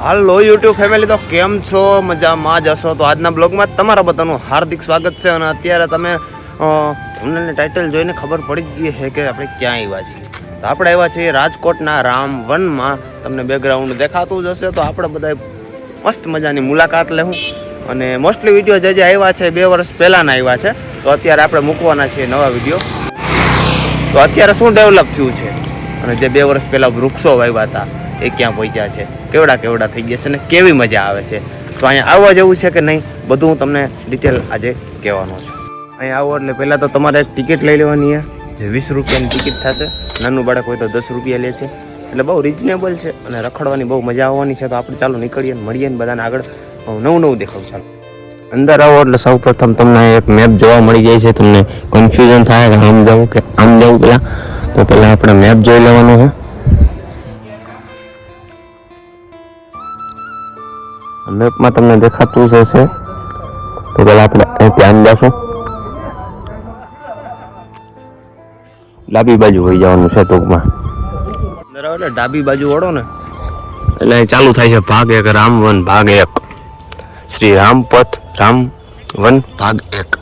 હાલો YouTube family, તો કેમ છો? મજામાં જ હશો. તો આજના બ્લોગમાં તમારા બધાનું હાર્દિક સ્વાગત છે. અને અત્યારે તમે તમને ટાઇટલ જોઈને ખબર પડી ગઈ છે કે આપણે ક્યાં આવ્યા છીએ. તો આપણે આવ્યા છીએ રાજકોટના રામવનમાં. તમને બેકગ્રાઉન્ડ દેખાતું જ હશે. તો આપણે બધા મસ્ત મજાની મુલાકાત લેવું. અને મોસ્ટલી વિડીયો જે આવ્યા છે 2 વર્ષ પહેલાંના આવ્યા છે. તો અત્યારે આપણે મૂકવાના છીએ નવા વિડીયો. તો અત્યારે શું ડેવલપ થયું છે અને જે 2 વર્ષ પહેલાં વૃક્ષો વાવ્યા હતા એ ક્યાં પહોંચ્યા છે, કેવડા થઈ ગયા છે અને કેવી મજા આવે છે. તો અહીંયા આવવા જેવું છે કે નહીં, બધું હું તમને ડિટેલ આજે કહેવાનો છું. અહીંયા આવો એટલે પહેલાં તો તમારે ટિકિટ લઈ લેવાની છે, જે 20 રૂપિયાની ટિકિટ થશે. નાનું બાળક હોય તો 10 રૂપિયા લે છે, એટલે બહુ રિઝનેબલ છે અને રખડવાની બહુ મજા આવવાની છે. તો આપણે ચાલો નીકળીએ ને મળીએ ને બધાને આગળ નવું દેખાવું. ચાલો અંદર આવો એટલે સૌ પ્રથમ તમને એક મેપ જોવા મળી જાય છે. તમને કન્ફ્યુઝન થાય કે આમ જવું કે આમ જવું. પહેલાં આપણે મેપ જોઈ લેવાનું છે. મેપમાં તમને દેખાતું જ હશે. તો પહેલાં આપણે અહીંથી આમ જશું, ડાબી બાજુ હોઈ જવાનું છે ટૂંકમાં. અંદર આવો એટલે ડાબી બાજુ વળો ને એટલે અહીં ચાલુ થાય છે ભાગ 1 રામવન ભાગ 1, શ્રી રામપથ રામવન ભાગ 1.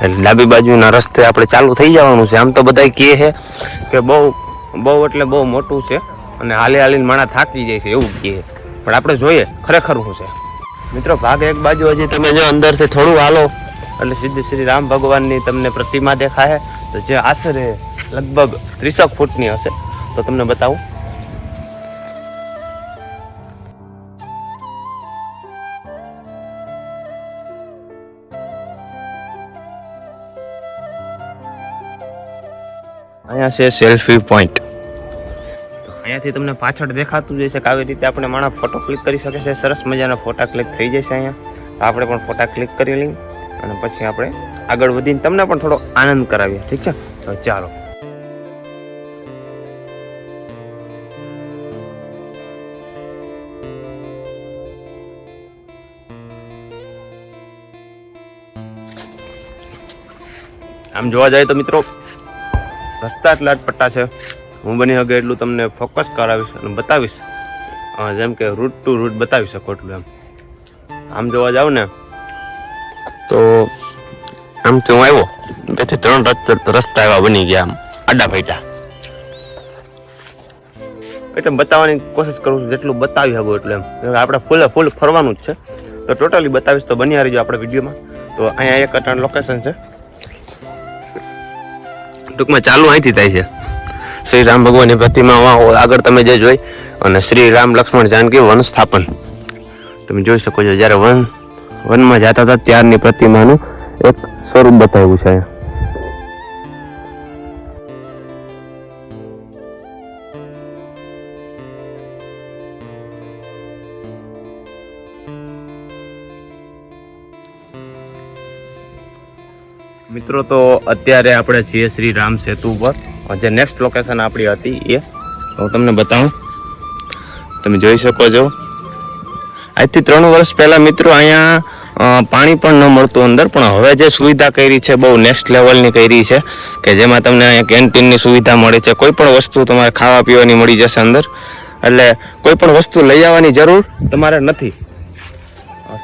એટલે ડાબી બાજુના રસ્તે આપણે ચાલુ થઈ જવાનું છે. આમ તો બધા કહે છે કે બહુ એટલે બહુ મોટું છે અને હાલીને માણસ થાકી જાય છે એવું કહે, પણ આપણે જોઈએ ખરેખર શું છે. મિત્રો ભાગ 1 બાજુ હજી તમે જો અંદરથી થોડું હાલો એટલે સીધી શ્રી રામ ભગવાનની તમને પ્રતિમા દેખાય, તો જે આશરે લગભગ 30 ફૂટની હશે. તો તમને બતાવું. અહીંયા છે સેલ્ફી પોઈન્ટ. અહીંયાથી તમને પાછળ દેખાતું જ હશે કે આવી રીતે આપણે માણસ ફોટો ક્લિક કરી શકે છે. સરસ મજાના ફોટા ક્લિક થઈ જશે અહીંયા. આપણે પણ ફોટા ક્લિક કરી લઈએ અને પછી આપણે આગળ વધીને તમને પણ થોડો આનંદ કરાવીએ. ઠીક છે, તો ચાલો. આમ જોવા જાય તો મિત્રો રસ્તા એટલા અટપટા છે. હું બની શકે એટલું તમને ફોકસ કરાવીશ અને બતાવીશ, જેમ કે રૂટ ટુ રૂટ બતાવી શકો એટલું. આમ જોવા જાવ ને તો આમથી હું આવ્યો 2 થી 3 રસ્તા એવા બની ગયા, આમ આડા ફાટા. એટલે બતાવવાની કોશિશ કરું છું, જેટલું બતાવી શકું એટલું. એમ આપણે ફૂલ ફરવાનું જ છે. તો ટોટલી બતાવીશ, તો બની રહીજો આપણે વિડીયોમાં. તો અહીંયા એક અટાણ લોકેશન છે, ટૂંકમાં ચાલુ અહીંથી થાય છે. શ્રી રામ ભગવાનની પ્રતિમા આગળ તમે જે જોઈ, અને શ્રી રામ લક્ષ્મણ જાનકી વન સ્થાપન તમે જોઈ શકો છો. જ્યારે વનમાં જતા હતા ત્યારની પ્રતિમાનું એક સ્વરૂપ બતાવ્યું છે. મિત્રો તો અત્યારે આપણે છીએ શ્રી રામ સેતુ ઉપર. જે નેક્સ્ટ લોકેશન આપણી હતી એ હું તમને બતાવું. તમે જોઈ શકો છો આજથી 3 વર્ષ પહેલાં મિત્રો અહીંયા પાણી પણ ન મળતું અંદર, પણ હવે જે સુવિધા કરી છે બહુ નેક્સ્ટ લેવલની કરી છે, કે જેમાં તમને અહીંયા કેન્ટીનની સુવિધા મળે છે. કોઈ પણ વસ્તુ તમારે ખાવા પીવાની મળી જશે અંદર, એટલે કોઈ પણ વસ્તુ લઈ આવવાની જરૂર તમારે નથી.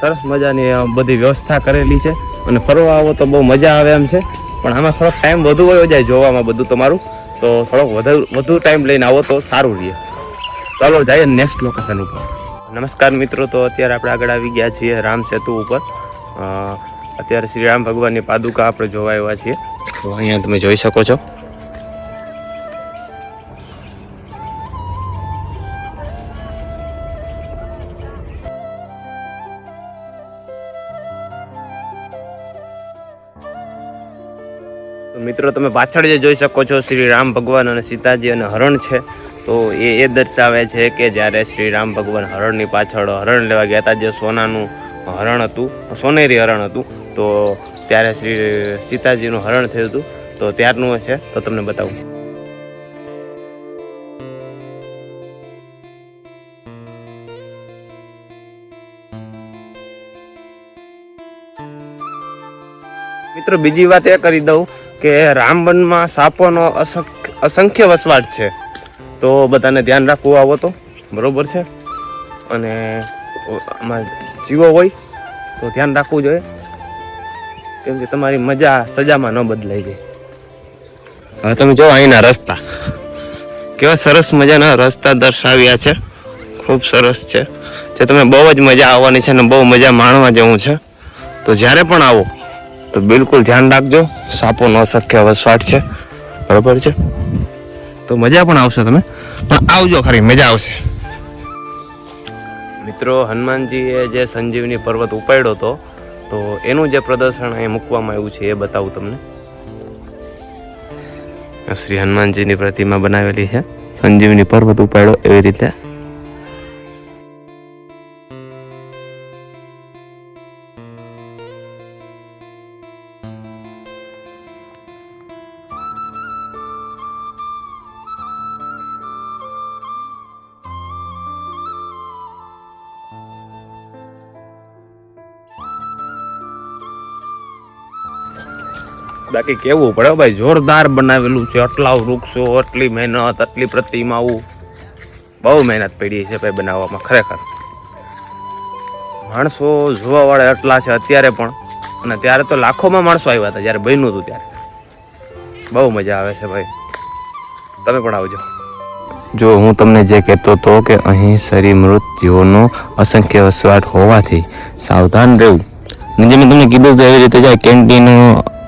સરસ મજાની બધી વ્યવસ્થા કરેલી છે અને ફરવા આવો તો બહુ મજા આવે એમ છે. પણ આમાં થોડોક ટાઈમ વધુ વયો જાય જોવામાં બધું તમારું, તો થોડોક વધુ ટાઈમ લઈને આવો તો સારું રહે. ચાલો જઈએ નેક્સ્ટ લોકેશન ઉપર. નમસ્કાર મિત્રો, તો અત્યારે આપણે આગળ આવી ગયા છીએ રામ સેતુ ઉપર. અત્યારે શ્રી રામ ભગવાનની પાદુકા આપણે જોવા આવ્યા છીએ. તો અહીંયા તમે જોઈ શકો છો. મિત્રો તમે પાછળ જે જોઈ શકો છો શ્રી રામ ભગવાન અને સીતાજી અને હરણ છે. તો એ દર્શાવે છે કે જ્યારે શ્રી રામ ભગવાન હરણની પાછળ હરણ લેવા ગયા હતા, જે સોનાનું હરણ હતું, સોનેરી હરણ હતું, તો ત્યારે શ્રી સીતાજીનું હરણ થયું હતું. તો ત્યારનું છે, તો તમને બતાવું. મિત્રો બીજી વાત એ કરી દઉં કે રામવનમાં સાપોનો અસંખ્ય વસવાટ છે, તો બધાને ધ્યાન રાખવું આવો તો બરોબર છે. અને આમાં જીવો હોય તો ધ્યાન રાખવું જોઈએ, કેમ કે તમારી મજા સજામાં ન બદલાઈ જાય. હવે તમે જો અહીંના રસ્તા કેવા સરસ મજાના રસ્તા દર્શાવ્યા છે, ખૂબ સરસ છે, જે તમે બહુ જ મજા આવવાની છે અને બહુ મજા માણવા જેવું છે. તો જ્યારે પણ આવો તો બિલકુલ ધ્યાન રાખજો, સાપો ન શક્ય વસવાટ છે, બરોબર છે. તો મજા પણ આવશે, તમે પણ આવજો ખરી, મજા આવશે. મિત્રો, હનુમાનજીએ જે સંજીવની પર્વત ઉપાડ્યો હતો તો એનું જે પ્રદર્શન અહીં મૂકવામાં આવ્યું છે એ બતાવું તમને. શ્રી હનુમાનજીની પ્રતિમા બનાવેલી છે, સંજીવની પર્વત ઉપાડ્યો એવી રીતે. બાકી કેવું પડે ભાઈ, જોરદાર બનાવેલું છે. આટલા વૃક્ષો, આટલી મહેનત, આટલી પ્રતિમાઓ, બહુ મહેનત પડી છે ભાઈ બનાવવામાં. ખરેખર માણસો જોવા વાળા એટલા છે અત્યારે પણ, અને ત્યારે તો લાખોમાં માણસો આવ્યા હતા જ્યારે બન્યું હતું ત્યારે. બહુ મજા આવે છે ભાઈ, તમે પણ આવજો. જો હું તમને જે કહેતો હતો કે અહીં શરીર મૃત જીવોનો અસંખ્ય વસવાટ હોવાથી સાવધાન રહેવું, જે મેં તમને કીધું તો એવી રીતે જાય. કેન્ટીન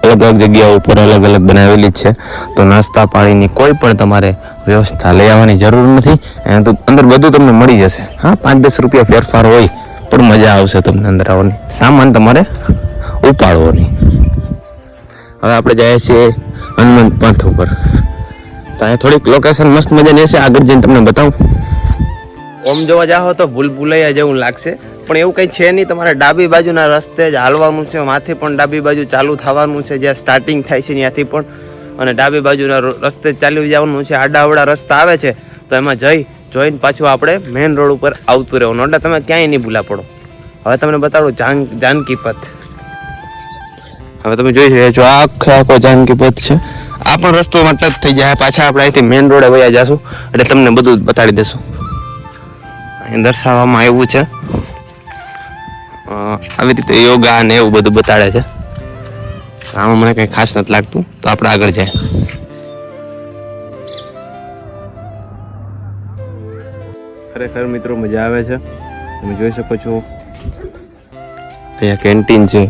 અલગ અલગ જગ્યાઓ ઉપર અલગ અલગ બનાવેલી જ છે, તો નાસ્તા પાણીની કોઈ પણ તમારે વ્યવસ્થા લઈ આવવાની જરૂર નથી. તો અંદર બધું તમને મળી જશે. હા, 5-10 રૂપિયા ફેરફાર હોય પણ મજા આવશે તમને અંદર આવવાની. સામાન તમારે ઉપાડવો નહીં. હવે આપણે જઈએ છીએ હનુમંત પંથ ઉપર. તો અહીંયા થોડીક લોકેશન મસ્ત મજાની હશે, આગળ જઈને તમને બતાવું. ઓમ જોવા જાઓ તો ભૂલભુલૈયા જેવું લાગશે, પણ એવું કંઈ છે નહીં. તમારે ડાબી બાજુના રસ્તે જ હાલવાનું છે, માથી પણ ડાબી બાજુ ચાલુ થવાનું છે, જ્યાં સ્ટાર્ટિંગ થાય છે ત્યાંથી પણ, અને ડાબી બાજુના રસ્તે ચાલી જવાનું છે. આડાવડા રસ્તા આવે છે તો એમાં જોઈને પાછું આપણે મેઇન રોડ ઉપર આવતું રહેવાનું, એટલે તમે ક્યાંય નહીં ભૂલા પડો. હવે તમને બતાડું જાનકી પથ. હવે તમે જોઈ રહ્યા છો, આખો જાનકી પથ છે. આ પણ રસ્તોમાં ટચ થઈ જાય. પાછા આપણે અહીંથી મેઇન રોડે વયા જશું એટલે તમને બધું બતાડી દેશું. અહીં દર્શાવવામાં આવ્યું છે આવી રીતે યોગા ને એવું બધું બતાડે છે. આમાં મને કંઈ ખાસ નથી લાગતું, તો આપણે આગળ જાય. ખરેખર મિત્રો મજા આવે છે. તમે જોઈ શકો છો અહીંયા કેન્ટીન છે,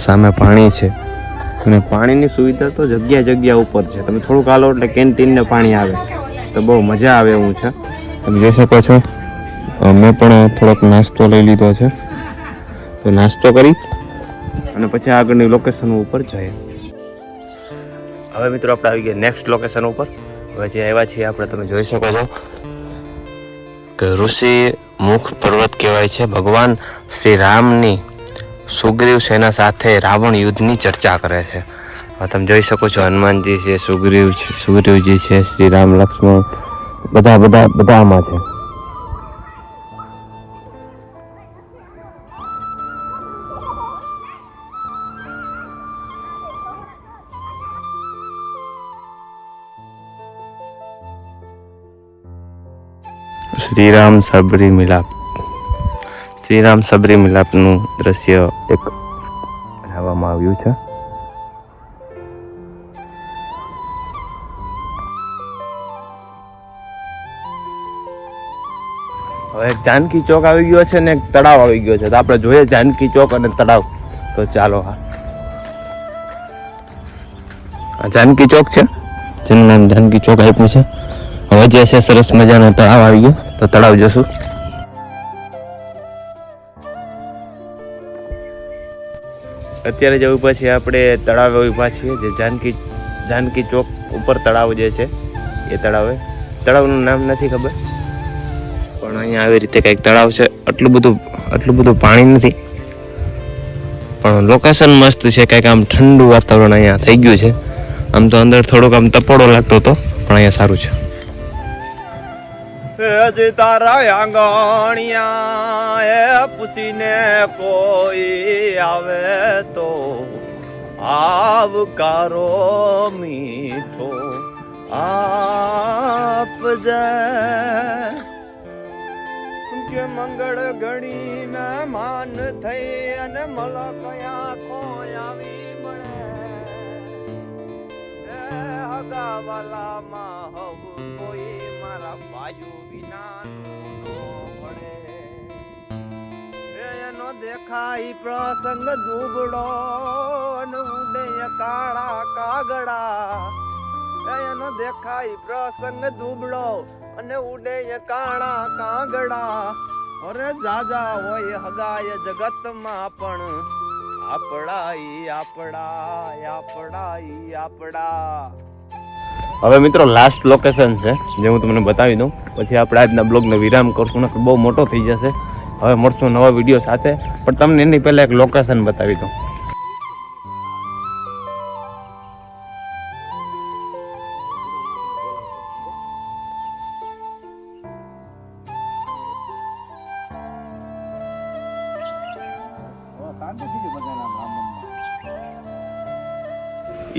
સામે પાણી છે, અને પાણીની સુવિધા તો જગ્યા ઉપર છે. તમે થોડુંક હાલો એટલે કેન્ટીન ને પાણી આવે, તો બહુ મજા આવે એવું છે. તમે જોઈ શકો છો મેં પણ થોડોક નાસ્તો લઈ લીધો છે, તો નાસ્તો કરી અને પછી આગળની લોકેશન ઉપર જઈએ. હવે મિત્રો આપણે આવી ગયા નેક્સ્ટ લોકેશન ઉપર. હવે જે આવ્યા છીએ આપણે, તમે જોઈ શકો છો કે ઋષિ મુખ પર્વત કહેવાય છે. ભગવાન શ્રી રામની સુગ્રીવ સેના સાથે રાવણ યુદ્ધની ચર્ચા કરે છે. હવે તમે જોઈ શકો છો હનુમાનજી છે, સુગ્રીવજી છે, શ્રી રામ લક્ષ્મણ બધા આમાં છે. શ્રીરામ સબરી મિલાપનું દ્રશ્ય એક બનાવવામાં આવ્યું છે. હવે એક જાનકી ચોક આવી ગયો છે ને એક તળાવ આવી ગયો છે, તો આપણે જોઈએ જાનકી ચોક અને તળાવ. તો ચાલો, આ જાનકી ચોક છે, જેનું નામ જાનકી ચોક આપ્યું છે. હવે જે છે સરસ મજાનો તળાવ આવી ગયો, તો તળાવ જશું. અત્યારે જે ઉભા છીએ આપણે તળાવે ઉભા છીએ, જે જાનકી ચોક ઉપર તળાવ જે છે એ તળાવનું નામ નથી ખબર, પણ અહીંયા આવી રીતે કંઈક તળાવ છે. આટલું બધું પાણી નથી, પણ લોકેશન મસ્ત છે. કંઈક આમ ઠંડુ વાતાવરણ અહીંયા થઈ ગયું છે. આમ તો અંદર થોડોક આમ તપોડો લાગતો હતો, પણ અહીંયા સારું છે. તારા આંગણિયા એ પૂછીને કોઈ આવે તો આવકારો મીઠો આપજે, કે મંગળ ઘડી મહેમાન થઈ અને મલક આંખો આવી મળે હગાવાલામાં હવ કોઈ મારા ભાઈઓ વિના નો પડે એનો દેખાય પ્રસંગ દુબળો ને ઉડે કાળા કાગડા એનો દેખાય પ્રસંગ દુબળો અને ઉડે કાળા કાગડા અરે જાજા હોય હગાય જગતમાં પણ આપડા. હવે મિત્રો લાસ્ટ લોકેશન છે જે હું તમને બતાવી દઉં, પછી આપણે આજના બ્લોગને વિરામ કરશું ને બહુ મોટો થઈ જશે. હવે મળશું નવા વિડીયો સાથે, પણ તમને એની પહેલા એક લોકેશન બતાવી દઉં.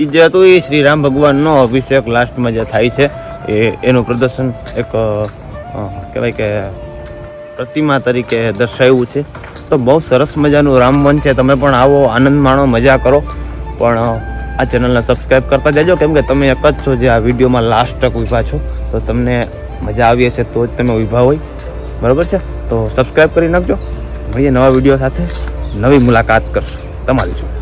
ઈ જે હતું એ શ્રી રામ ભગવાનનો અભિષેક લાસ્ટમાં જે થાય છે એનું પ્રદર્શન એક કહેવાય કે પ્રતિમા તરીકે દર્શાવ્યું છે. તો બહુ સરસ મજાનું રામવન છે. તમે પણ આવો, આનંદ માણો, મજા કરો, પણ આ ચેનલને સબસ્ક્રાઈબ કરતા જજો, કેમ કે તમે એક જ છો જે આ વિડીયોમાં લાસ્ટ તક ઊભા છો. તો તમને મજા આવી હશે તો જ તમે ઊભા હોય, બરાબર છે? તો સબસ્ક્રાઈબ કરી નાખજો. મળીએ નવા વિડીયો સાથે, નવી મુલાકાત કરશું તમારી જોડે.